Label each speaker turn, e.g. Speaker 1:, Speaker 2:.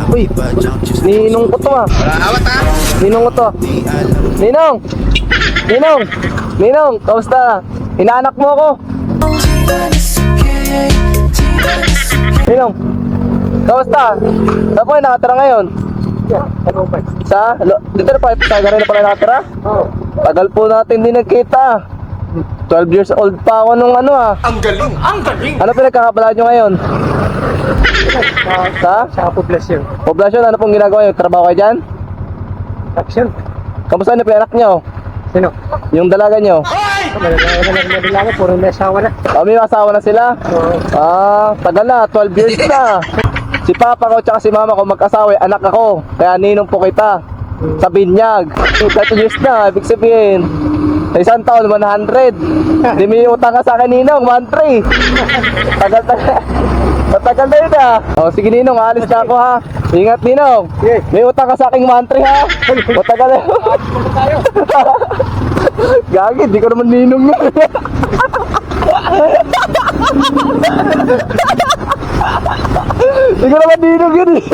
Speaker 1: Uy, ninong ko to ah.
Speaker 2: Awat ha?
Speaker 1: Ninong ko to. Ninong! Ninong! Ninong, kamusta? Inaanak mo ako. Ninong, kamusta? Saan po yung nakatira ngayon? Dito na pa, taga rin na pala nakatira? Tagal po natin din nagkita. 12 years old pa ako nung ano ah.
Speaker 2: Ang galing! Ang galing!
Speaker 1: Ano pinagkakabalaan nyo ngayon?
Speaker 3: Sa poblasyon.
Speaker 1: Poblasyon, ano pong ginagawa nyo? Trabaho kayo dyan?
Speaker 3: Action.
Speaker 1: Kamusta na po yung anak nyo?
Speaker 3: Sino?
Speaker 1: Yung dalaga nyo?
Speaker 3: Madalaga, puro may asawa na.
Speaker 1: May asawa na sila?
Speaker 3: Oo.
Speaker 1: Tagal na, 12 years na. Si papa ko tsaka si mama ko mag-asawa, anak ako. Kaya ninong po kita. Sa binyag. 30 years na, ibig sabihin. Sa isang taon, 100. Di may utang ka sa akin, ninong, 1-3. Tagal. Matagal na yun ah. O sige ninong, alis na ako ha. Ingat ninong. May utang ka sa aking 1-3 ha. Matagal na yun. Gagi, di ko naman ninong yun. Di ko naman ninong yun eh.